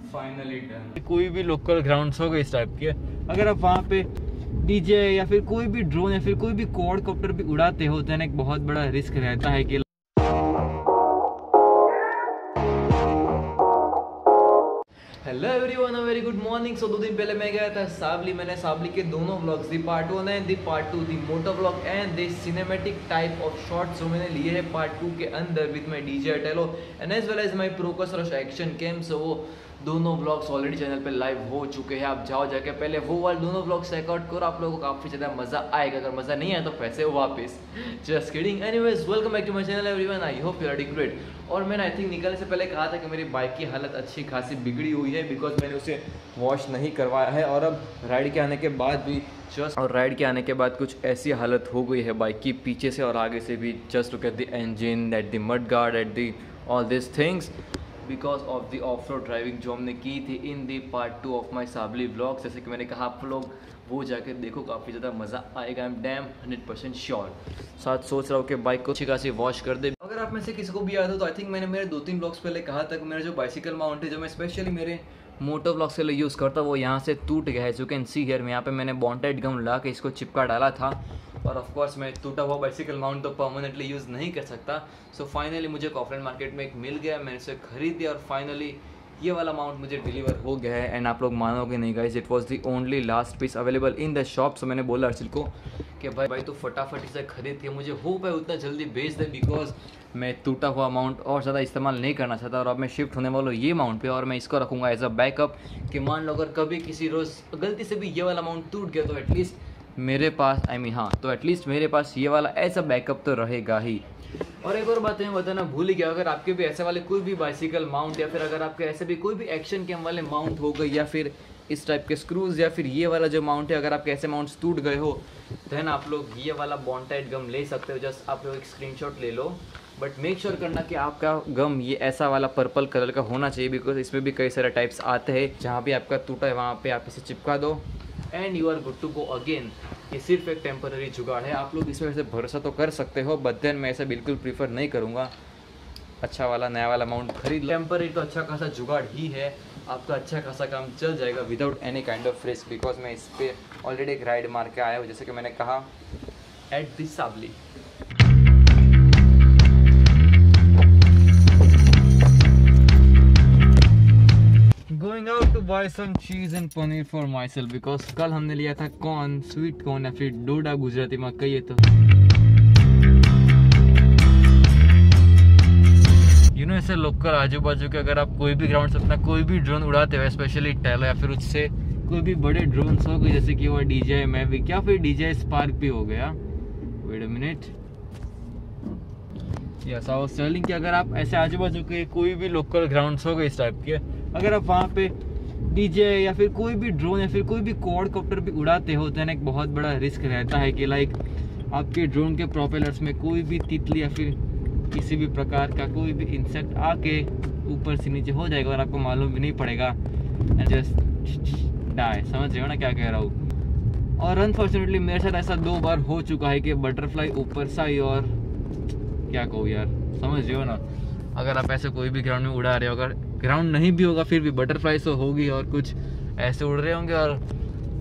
Finally done. कोई भी local grounds हो गए इस टाइप के, अगर आप वहाँ पे डीजे या फिर कोई भी ड्रोन या फिर कोई भी क्वाडकॉप्टर भी उड़ाते हो तो एक बहुत बड़ा रिस्क रहता है कि hello everyone, a very good morning. So 2 दिन पहले मैं गया था साबली। मैंने साबली के दोनों vlogs, the part 1 and the part 2, the motor vlog and the cinematic type of shots जो मैंने लिए हैं पार्ट 2 के अंदर विद माय डीजे अटेलो and as well as my प्रोकस रश एक्शन कैम। सो वो दोनों व्लॉग्स ऑलरेडी चैनल पे लाइव हो चुके हैं। आप जाओ जाके पहले वो वाले दोनों व्लॉग्स चेकआउट करो, आप लोगों को काफ़ी ज़्यादा मज़ा आएगा। अगर मज़ा नहीं आया तो पैसे वापस। Just kidding. Anyways, welcome back to my channel everyone. I hope you are doing great. और मैंने आई थिंक निकलने से पहले कहा था कि मेरी बाइक की हालत अच्छी खासी बिगड़ी हुई है बिकॉज मैंने उसे वॉश नहीं करवाया है। और अब राइड के आने के बाद भी राइड के आने के बाद कुछ ऐसी हालत हो गई है बाइक की, पीछे से और आगे से भी। Just look at the engine, at the mudguard, at the all this things because of the off road driving जो हमने की थी in the part 2 of my Sabli vlog. जैसे कि मैंने कहा, आप लोग वो जाके देखो, काफ़ी ज़्यादा मज़ा आएगा। I am damn 100% sure. साथ सोच रहा हूँ कि बाइक को अच्छी खासी वॉश कर दे। अगर आप में से किसी को भी याद हो तो आई थिंक मैंने मेरे 2-3 ब्लॉग्स पहले कहा था कि मेरा जो बाइसिकल माउंट है, जो मैं स्पेशली मेरे मोटर ब्लॉग्स के लिए यूज़ करता हूँ, वो यहाँ से टूट गया है। जो कैन सी हियर, यहाँ पे मैंने बॉन्टेड गम ला के इसको चिपका डाला था। और ऑफ कोर्स मैं टूटा हुआ बाइसिकल माउंट तो परमानेंटली यूज़ नहीं कर सकता। सो फाइनली मुझे ऑफलाइन मार्केट में एक मिल गया, मैंने इसे खरीद दिया और फाइनली ये वाला माउंट मुझे डिलीवर हो गया है। एंड आप लोग मानोगे नहीं guys, it was the only last piece available in the shop. So मैंने बोला अर्चिल को कि भाई तो फटाफट इसे खरीद के मुझे होप है उतना जल्दी बेच दे, बिकॉज मैं टूटा हुआ माउंट और ज़्यादा इस्तेमाल नहीं करना चाहता। और अब मैं शिफ्ट होने वाला हूँ ये माउंट पे, और मैं इसको रखूँगा एज अ बैकअप कि मान लो अगर कभी किसी रोज़ गलती से भी ये वाला माउंट टूट गया तो एटलीस्ट मेरे पास तो एटलीस्ट मेरे पास ये वाला ऐसा बैकअप तो रहेगा ही। और एक और बात मैं बताना भूल ही गया, अगर आपके भी ऐसे वाले कोई भी बाइसिकल माउंट या फिर अगर आपके ऐसे भी कोई भी एक्शन कैम वाले माउंट हो गए या फिर इस टाइप के स्क्रूज या फिर ये वाला जो माउंट है, अगर आपके ऐसे माउंट्स टूट गए हो देन आप लोग ये वाला बॉन्टेड गम ले सकते हो। जस्ट आप लोग एक स्क्रीनशॉट ले लो, बट मेक श्योर करना कि आपका गम ये ऐसा वाला पर्पल कलर का होना चाहिए, बिकॉज इसमें भी कई सारे टाइप्स आते हैं। जहाँ भी आपका टूटा है वहाँ पे आप इसे चिपका दो and you are good to go again. ये सिर्फ एक टेम्पररी जुगाड़ है, आप लोग इसमें से भरोसा तो कर सकते हो, बट देन मैं ऐसा बिल्कुल प्रीफर नहीं करूँगा। अच्छा वाला नया वाला माउंट खरीद लो। टेम्पररी तो अच्छा खासा जुगाड़ ही है, आपका अच्छा खासा काम चल जाएगा without any kind of risk, because मैं इस पर ऑलरेडी एक राइड मार के आया हूँ, जैसे कि मैंने कहा at the Sabli. Going out to buy some cheese and paneer for myself because कल हमने लिया था कॉर्न, स्वीट कॉर्न या फिर डोडा गुजराती में कहिए तो। ऐसे लोकल आजू बाजू के अगर आप कोई भी ग्राउंड से अपना कोई भी ड्रोन उड़ाते हो, स्पेशली टेलो या फिर उससे कोई भी बड़े ड्रोन हो गए, जैसे कि वो DJI Mavic या फिर DJI Spark भी हो गया। Wait a minute, yes I was telling कि अगर आप ऐसे आजू बाजू के कोई भी लोकल ग्राउंड्स हो गए इस टाइप के, अगर आप वहाँ पे डीजे या फिर कोई भी ड्रोन या फिर कोई भी क्वाडकॉप्टर भी उड़ाते हो तो एक बहुत बड़ा रिस्क रहता है कि लाइक आपके ड्रोन के प्रोपेलर्स में कोई भी तितली या फिर किसी भी प्रकार का कोई भी इंसेक्ट आके ऊपर से नीचे हो जाएगा और आपको मालूम भी नहीं पड़ेगा, जस्ट डाई। समझ रहे हो ना क्या कह रहा हूँ। और अनफॉर्चुनेटली मेरे साथ ऐसा 2 बार हो चुका है कि बटरफ्लाई ऊपर से आई, और क्या कहूँ यार, समझ रहे हो ना। अगर आप ऐसे कोई भी ग्राउंड में उड़ा रहे हो, अगर ग्राउंड नहीं भी होगा फिर भी बटरफ्लाई तो होगी और कुछ ऐसे उड़ रहे होंगे और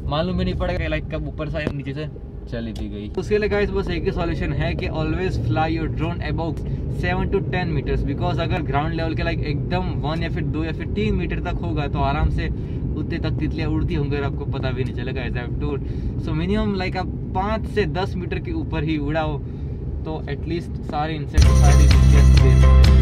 मालूम भी नहीं पड़ेगा लाइक कब ऊपर से आई नीचे से चली भी गई। उसके लिए गाइस बस एक ही सॉल्यूशन है कि always fly your drone about 7 to 10 meters, because अगर ग्राउंड लेवल के लाइक एकदम 1 या फिर 2 या फिर 3 मीटर तक होगा तो आराम से उतने तक तितलियाँ उड़ती होंगी और आपको पता भी नहीं चलेगा। As I have told, so minimum like आप 5 से 10 मीटर के ऊपर ही उड़ाओ तो एटलीस्ट सारे इंसेक्ट सारी तितलियाँ।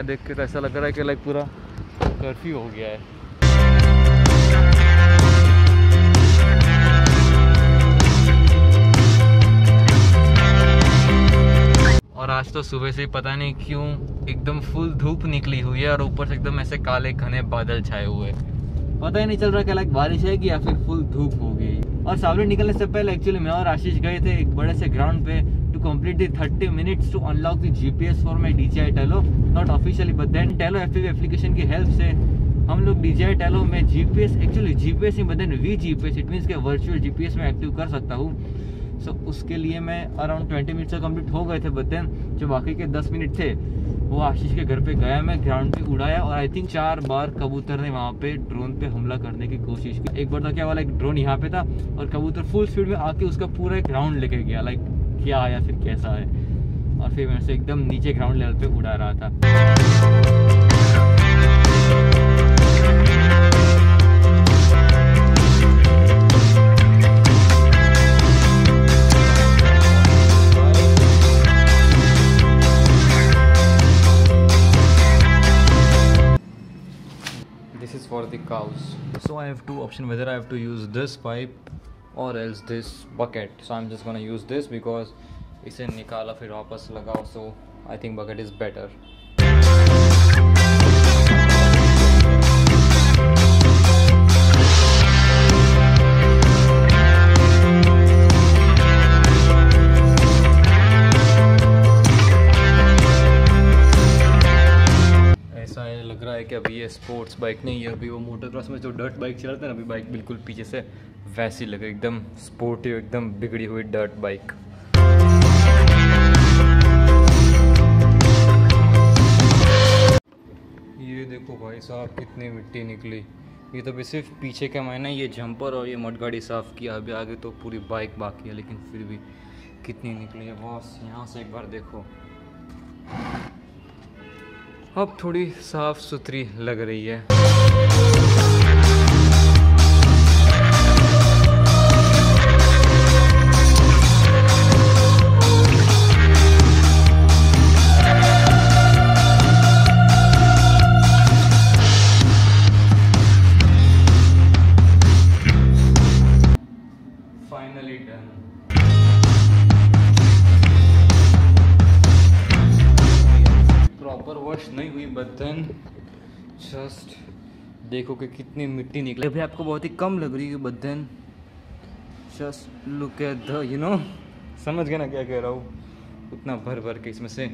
देख के तो ऐसा लग रहा है कि लाइक पूरा कर्फ्यू हो गया है। और आज तो सुबह से पता नहीं क्यों एकदम फुल धूप निकली हुई है और ऊपर से एकदम ऐसे काले घने बादल छाए हुए, पता ही नहीं चल रहा कि लाइक बारिश है कि या फिर फुल धूप होगी। और सावली निकलने से पहले एक्चुअली मैं और आशीष गए थे एक बड़े से ग्राउंड पे to complete the 30 minutes to unlock the GPS for my DJI Tello, not officially but then Tello FPV application की हेल्प से हम लोग DJI टेलो में GPS, एक्चुअली GPS ही बदन VGPS, इट मीन्स के वर्चुअल GPS में एक्टिव कर सकता हूँ। सो उसके लिए मैं अराउंड 20 मिनट से कंप्लीट हो गए थे, बदन जो बाकी के 10 मिनट थे वो आशीष के घर पे गया, मैं ग्राउंड पे उड़ाया और आई थिंक 4 बार कबूतर ने वहाँ पे ड्रोन पे हमला करने की कोशिश की। एक बार तो क्या वाला, एक ड्रोन यहाँ पे था और कबूतर फुल स्पीड में आके उसका पूरा एक राउंड लेके गया, लाइक क्या आया फिर कैसा है, और फिर मेरे से एकदम नीचे ग्राउंड लेवल पे उड़ा रहा था। This is for the cows. So I have two options whether I have to use this pipe or else this bucket. So I'm just gonna use this because इसे निकाला फिर वापस लगाओ, so I think bucket is better. लग रहा है कि अभी ये स्पोर्ट्स बाइक नहीं है, अभी वो मोटर क्रॉस में जो डर्ट बाइक चलाता है ना, अभी बाइक बिल्कुल पीछे से वैसी लग रही, एकदम स्पोर्टिव, एकदम बिगड़ी हुई डर्ट बाइक। ये देखो भाई साहब कितनी मिट्टी निकली, ये तो भी सिर्फ पीछे का मैंने ये जंपर और ये मडगाड़ी साफ़ किया, अभी आगे तो पूरी बाइक बाकी है, लेकिन फिर भी कितनी निकली है बॉस। यहाँ से एक बार देखो, अब थोड़ी साफ सुथरी लग रही है। Finally done. प्रॉपर वॉश नहीं हुई, बट देन जस्ट देखो कि कितनी मिट्टी निकली। अभी आपको बहुत ही कम लग रही है, but then just look at the समझ गए ना क्या कह रहा हूँ, उतना भर भर के इसमें से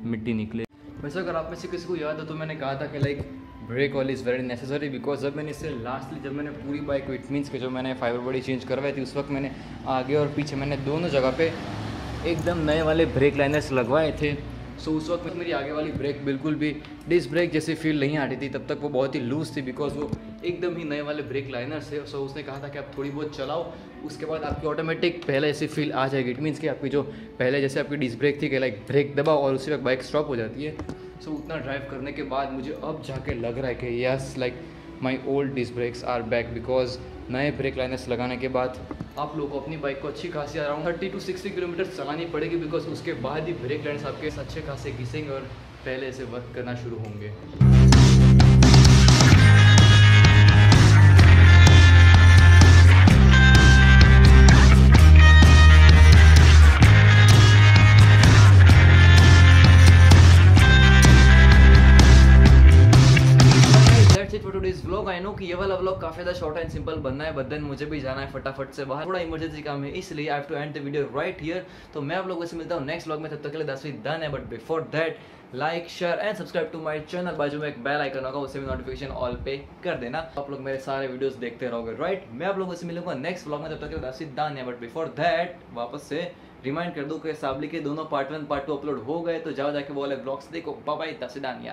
मिट्टी निकले। वैसे अगर आप में से किसी को याद हो तो मैंने कहा था कि like brake oil is very necessary, because जब मैंने इससे लास्टली जब मैंने पूरी बाइक को, इट मीन्स के जो मैंने फाइबर बॉडी चेंज करवाई थी, उस वक्त मैंने आगे और पीछे मैंने दोनों जगह पे एकदम नए वाले ब्रेक लाइनर्स लगवाए थे। सो उस वक्त मेरी आगे वाली ब्रेक बिल्कुल भी डिस्क ब्रेक जैसी फील नहीं आ रही थी, तब तक वो बहुत ही लूज़ थी, बिकॉज वो एकदम ही नए वाले ब्रेक लाइनर्स थे। सो उसने कहा था कि आप थोड़ी बहुत चलाओ, उसके बाद आपकी ऑटोमेटिक पहले ऐसी फील आ जाएगी। इट मीन्स कि आपकी जो पहले जैसे आपकी डिस्क ब्रेक थी कि लाइक ब्रेक दबाओ और उसी वक्त बाइक स्टॉप हो जाती है। सो उतना ड्राइव करने के बाद मुझे अब जाके लग रहा है कि yes, like my old disc brakes are back, because नए ब्रेक लाइनर्स लगाने के बाद आप लोगों को अपनी बाइक को अच्छी खासी अराउंड 30 to 60 किलोमीटर चलानी पड़ेगी, बिकॉज उसके बाद ही ब्रेक लाइनर्स आपके अच्छे खासे घिसेंगे और पहले से वर्क करना शुरू होंगे। आई नो कि ये वाला व्लॉग काफी ज्यादा शॉर्ट एंड सिंपल बनना है, बट देन मुझे भी जाना है फटाफट से बाहर, थोड़ा इमरजेंसी काम है, इसलिए I have to end the video right here. तो मैं आप लोगों से मिलता हूँ नेक्स्ट व्लॉग में, तब तक के लिए दैट्स डन है। But before that like share and subscribe to my channel, बाजू में एक बेल आइकन होगा, उससे भी नोटिफिकेशन ऑल पे कर देना, आप लोग मेरे सारे वीडियोस देखते रहोगे राइट। मैं आप लोगों से मिलूंगा नेक्स्ट व्लॉग में, तब तक के लिए दैट्स डन है। बट बिफोर दैट वापस से रिमाइंड कर दूं कि साबली के दोनों पार्ट 1 पार्ट 2 अपलोड हो गए, तो जाओ जाके वो वाले ब्लॉग्स देखो। Bye bye, that's done.